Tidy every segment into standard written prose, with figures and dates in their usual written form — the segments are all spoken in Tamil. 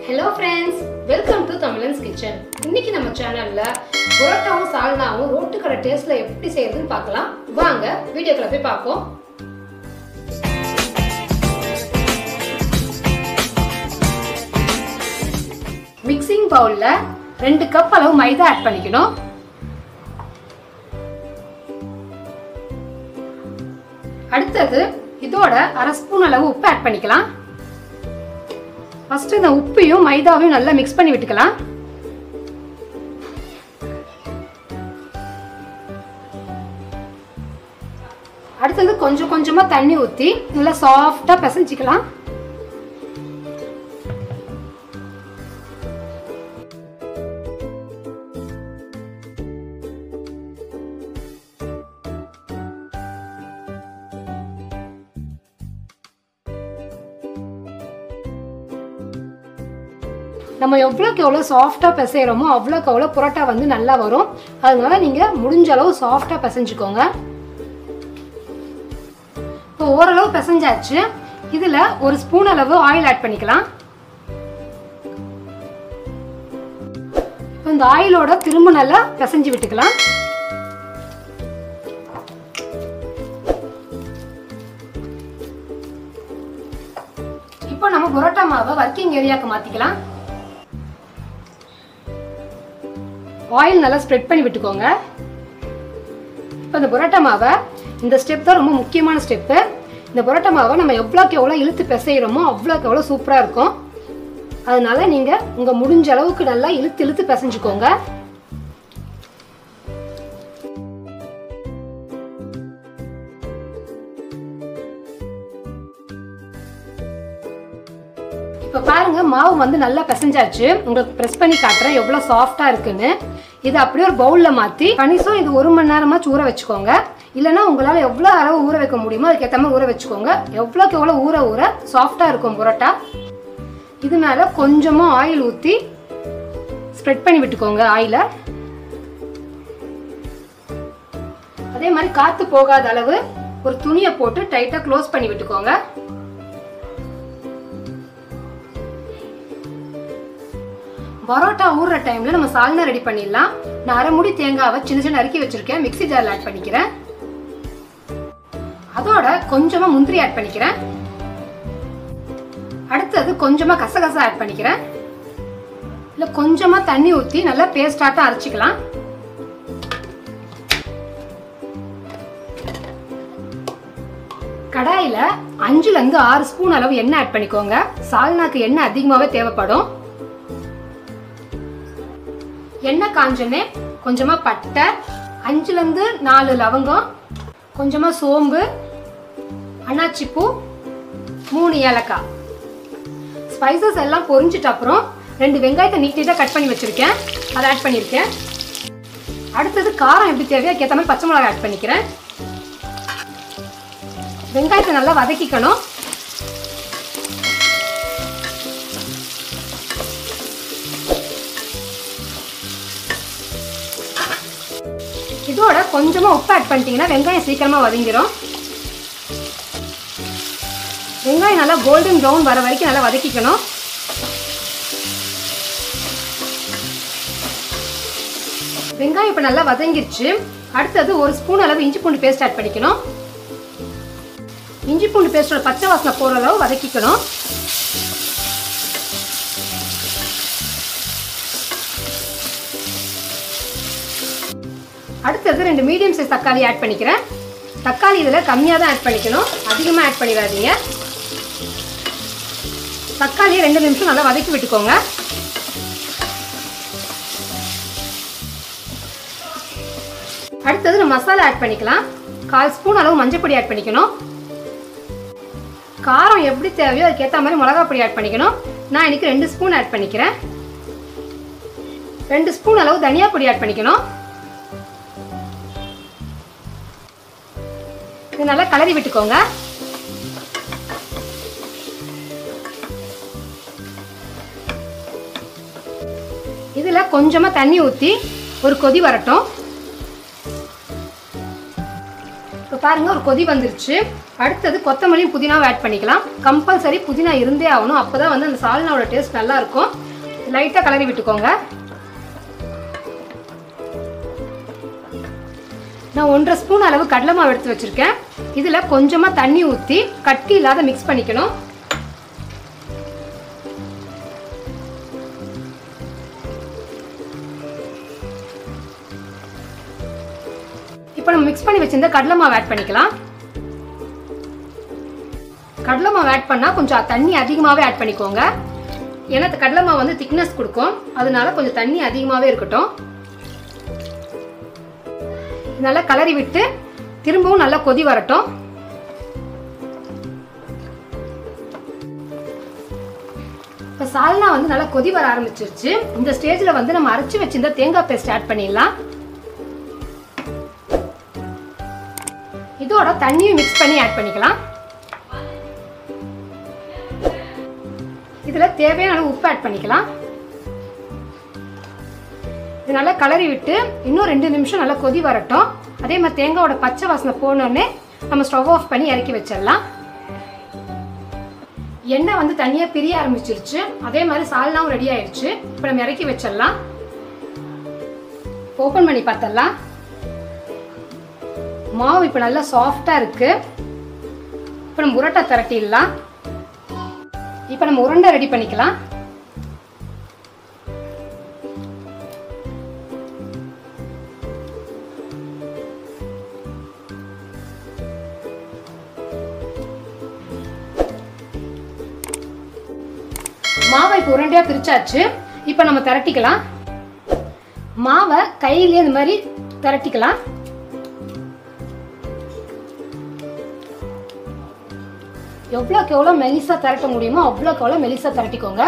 Hello friends, welcome to Tamizhan'S kitchen. இன்னைக்கு நம்ம சேனல்ல பரோட்டாவும் சால்னாவும் ரோட்டு கடை டேஸ்ட்ல எப்படி செய்யறதுன்னு பார்க்கலாம். வாங்க வீடியோக்குள்ள போய் பார்ப்போம். மிக்சிங் பவுல்ல 2 கப் அளவு மைதா ஆட் பண்ணிக்கணும். அடுத்து இதோட 1/2 ஸ்பூன் அளவு உப்பு ஆட் பண்ணிக்கலாம். ஃபர்ஸ்ட் இந்த உப்பையும் மைதாவையும் நல்லா மிக்ஸ் பண்ணி விட்டுக்கலாம். அடுத்து கொஞ்சம் கொஞ்சமா தண்ணி ஊத்தி நல்லா சாஃப்ட்டா பிசைஞ்சிக்கலாம். நம்ம எவ்வளோக்கு எவ்வளோ சாஃப்டாக பிசைகிறோமோ அவ்வளோக்கு அவ்வளோ புரோட்டா வந்து நல்லா வரும். அதனால நீங்கள் முடிஞ்ச அளவு சாஃப்டாக பிசைஞ்சுக்கோங்க. இப்போ ஓரளவு பிசைஞ்சாச்சு. இதில் 1 ஸ்பூன் அளவு ஆயில் ஆட் பண்ணிக்கலாம். இப்போ இந்த ஆயிலோட திரும்ப நல்லா பிசைஞ்சு விட்டுக்கலாம். இப்போ நம்ம புரோட்டா மாவை ஒர்க்கிங் ஏரியாவுக்கு மாற்றிக்கலாம். ஆயில் நல்லா ஸ்ப்ரெட் பண்ணி விட்டுக்கோங்க. இப்போ இந்த பரோட்டா மாவை இந்த ஸ்டெப் தான் ரொம்ப முக்கியமான ஸ்டெப்பு. இந்த பரோட்டா மாவை நம்ம எவ்வளோக்கு எவ்வளோ இழுத்து பிசைகிறோமோ அவ்வளோக்கு எவ்வளோ சூப்பராக இருக்கும். அதனால நீங்கள் உங்கள் முடிஞ்ச அளவுக்கு நல்லா இழுத்து பிசைஞ்சுக்கோங்க. இப்போ பாருங்க மாவு வந்து நல்லா பிசைஞ்சாச்சு. உங்களுக்கு ப்ரெஸ் பண்ணி காட்டுறேன் எவ்வளோ சாஃப்டாக இருக்குன்னு. இது அப்படியே ஒரு பவுலில் மாற்றி கணிசம் இது 1 மணி நேரமாச்சு ஊற வச்சுக்கோங்க. இல்லைன்னா உங்களால் எவ்வளோ அளவு ஊற வைக்க முடியுமோ அதுக்கேற்ற மாதிரி ஊற வச்சுக்கோங்க. எவ்வளோக்கு எவ்வளோ ஊற சாஃப்டாக இருக்கும் புரோட்டா. இது மேலே கொஞ்சமாக ஆயில் ஊற்றி ஸ்ப்ரெட் பண்ணி விட்டுக்கோங்க ஆயிலை. அதே மாதிரி காற்று போகாத அளவு ஒரு துணியை போட்டு டைட்டாக க்ளோஸ் பண்ணி விட்டுக்கோங்க. பரோட்டா ஊறுற டைம்ல நம்ம சால்னா ரெடி பண்ணிடலாம். நான் 1/2 மூடி தேங்காவை சின்ன நறுக்கி வச்சிருக்கேன். மிக்ஸி ஜார்ல ஆட் பண்ணிக்கிறேன். அதோட கொஞ்சமா முந்திரி ஆட் பண்ணிக்கிறேன். அடுத்தது கொஞ்சமா கசகசா ஆட் பண்ணிக்கிறேன். இல்ல கொஞ்சமா தண்ணி ஊத்தி நல்லா பேஸ்டாட்டா அரைச்சிக்கலாம். கடாயில 5ல இருந்து 6 ஸ்பூன் அளவு எண்ணெய் ஆட் பண்ணிக்கோங்க. சால்னாக்கு எண்ணெய் அதிகமாவே தேவைப்படும். எண்ணெய் காஞ்சனே கொஞ்சமா பட்டை, 5ல இருந்து 4 லவங்கம், கொஞ்சமா சோம்பு, அன்னாச்சி பூ, 3 ஏலக்காய். ஸ்பைசஸ் எல்லாம் பொரிஞ்சிட்ட அப்புறம் 2 வெங்காயத்தை நீட்டா கட் பண்ணி வச்சிருக்கேன். அதை ஆட் பண்ணியிருக்கேன். அடுத்தது காரம் எப்படி தேவையோ அதுக்கேற்ற மாதிரி பச்சை மிளகாய் ஆட் பண்ணிக்கிறேன். வெங்காயத்தை நல்லா வதக்கிக்கணும். இதோட கொஞ்சமா உப்பு ஆட் பண்ணிட்டீங்கன்னா வெங்காயம் சீக்கிரமா வதங்கிடும். வெங்காயம் நல்லா கோல்டன் ப்ரௌன் வர வரைக்கும் நல்லா வதக்கிக்கணும். வெங்காயம் இப்ப நல்லா வதங்கிருச்சு. அடுத்தது 1 ஸ்பூன் அளவு இஞ்சி பூண்டு பேஸ்ட் ஆட் பண்ணிக்கணும். இஞ்சி பூண்டு பேஸ்டோட பச்சை வாசனை போற அளவு வதக்கிக்கணும். அடுத்தது 2 மீடியம் சைஸ் தக்காளி ஆட் பண்ணிக்கிறேன். தக்காளி இதில் கம்மியாக தான் ஆட் பண்ணிக்கணும், அதிகமாக ஆட் பண்ணிடாதீங்க. தக்காளியை 2 நிமிஷம் நல்லா வதக்கி விட்டுக்கோங்க. அடுத்தது நம்ம மசாலா ஆட் பண்ணிக்கலாம். 1/4 ஸ்பூன் அளவு மஞ்சள் பொடி ஆட் பண்ணிக்கணும். காரம் எப்படி தேவையோ அதுக்கேற்ற மாதிரி மிளகாய் பொடி ஆட் பண்ணிக்கணும். நான் இன்னைக்கு 2 ஸ்பூன் ஆட் பண்ணிக்கிறேன். 2 ஸ்பூன் அளவு தனியா பொடி ஆட் பண்ணிக்கணும். இது நல்லா கலரி விட்டுக்கோங்க. இதுல கொஞ்சமா தண்ணி ஊத்தி ஒரு கொதி வரட்டும். இப்போ பாருங்க ஒரு கொதி வந்துருச்சு. அடுத்தது கொத்தமல்லி புதினாவை ஆட் பண்ணிக்கலாம். கம்பல்சரி புதினா இருந்தே ஆகணும், அப்போதான் வந்து அந்த சால்னாவோட டேஸ்ட் நல்லா இருக்கும். லைட்டாக கலரி விட்டுக்கோங்க. நான் 1.5 ஸ்பூன் அளவு கடலை மாவு எடுத்து வச்சிருக்கேன். இதில் கொஞ்சமாக தண்ணி ஊற்றி கட்டி இல்லாத மிக்ஸ் பண்ணிக்கணும். இப்போ நம்ம மிக்ஸ் பண்ணி வச்சிருந்த கடலை மாவு ஆட் பண்ணிக்கலாம். கடலை மாவு ஆட் பண்ணால் கொஞ்சம் தண்ணி அதிகமாகவே ஆட் பண்ணிக்கோங்க. ஏன்னா கடலை மாவு வந்து திக்னஸ் கொடுக்கும், அதனால கொஞ்சம் தண்ணி அதிகமாகவே இருக்கட்டும். நல்லா கலரி விட்டு திரும்பவும் நல்லா கொதி வரட்டும். இப்போ சால்னா வந்து நல்லா கொதி வர ஆரம்பிச்சிருச்சு. இந்த ஸ்டேஜில் வந்து நம்ம அரைச்சி வச்சிருந்த தேங்காய் பேஸ்ட் ஆட் பண்ணிடலாம். இதோட தண்ணியும் மிக்ஸ் பண்ணி ஆட் பண்ணிக்கலாம். இதில் தேவையான உப்பு ஆட் பண்ணிக்கலாம். இது நல்லா கலரி விட்டு இன்னும் 2 நிமிஷம் நல்லா கொதி வரட்டும். அதே மாதிரி தேங்காயோட பச்சை வாசனை போனோடனே நம்ம ஸ்டவ் ஆஃப் பண்ணி இறக்கி வச்சிடலாம். எண்ணெய் வந்து தனியாக பிரிய ஆரம்பிச்சிருச்சு. அதே மாதிரி சால்னாவும் ரெடி ஆயிடுச்சு. இப்போ நம்ம இறக்கி வச்சிடலாம். ஓப்பன் பண்ணி பார்த்தரலாம். மாவு இப்போ நல்லா சாஃப்டாக இருக்கு. இப்போ நம்ம உருண்டை திரட்டிடலாம். இப்போ நம்ம உருண்டை ரெடி பண்ணிக்கலாம். மாவை இப்போ உருண்டையா பிரிச்சாச்சு. இப்போ நம்ம திரட்டிக்கலாம். மாவை கையிலே இந்த மாதிரி திரட்டிக்கலாம். எவ்வளோக்கு எவ்வளோ மெலிசா திரட்ட முடியுமோ அவ்வளோக்கு எவ்வளோ மெலிசா திரட்டிக்கோங்க.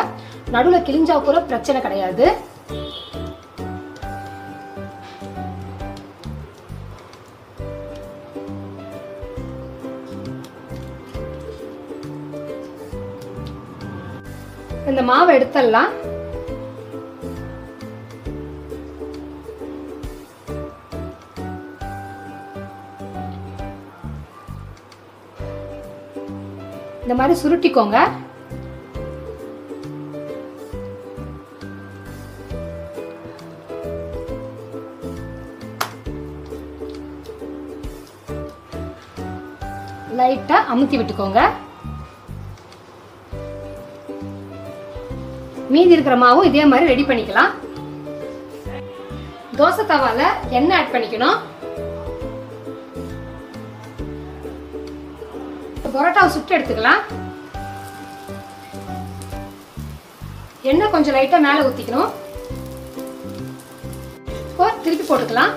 நடுவில் கிழிஞ்சா கூட பிரச்சனை கிடையாது. இந்த மாவை எடுத்துடலாம். இந்த மாதிரி சுருட்டிக்கோங்க. லைட்டா அமுத்தி விட்டுக்கோங்க. மீதி இருக்கிற மாவும் இதே மாதிரி ரெடி பண்ணிக்கலாம். தோசை தவால எண்ணெய் ஆட் பண்ணிக்கணும். பரோட்டாவை சுட்டு எடுத்துக்கலாம். எண்ணெய் கொஞ்சம் லைட்டா மேல ஊத்திக்கணும். இப்போ திருப்பி போட்டுக்கலாம்.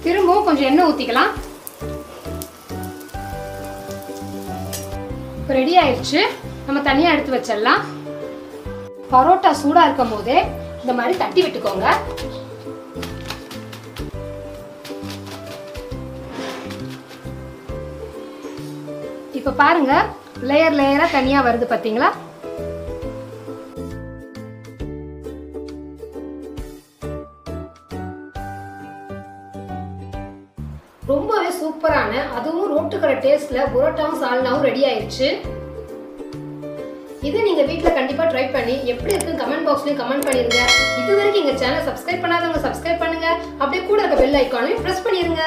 திரும்பவும் கொஞ்சம் எண்ணெய் ஊத்திக்கலாம். இப்போ ரெடி ஆயிடுச்சு. நம்ம தனியா எடுத்து வச்சிடலாம். பரோட்டா சூடா இருக்கும் போதே இந்த மாதிரி தட்டி விட்டுக்கோங்க. இப்ப பாருங்க, லேயர் லேயரா தனியா வருது பாத்தீங்களா? ரொம்பவே சூப்பரான, அதுவும் ரோட்டுக்கடை டேஸ்ட்ல புரோட்டாவும் சால்னாவும் ரெடி ஆயிடுச்சு. இது நீங்க வீட்ல கண்டிப்பா ட்ரை பண்ணி எப்படி இருக்குன்னு கமெண்ட் பாக்ஸ்லயும் கமெண்ட் பண்ணிருங்க. இது வரைக்கும் எங்க சேனல் சப்ஸ்கிரைப் பண்ணாதவங்க சப்ஸ்கிரைப் பண்ணுங்க. அப்படியே கூட இருக்க பெல் ஐகானையும் பிரஸ் பண்ணிருங்க.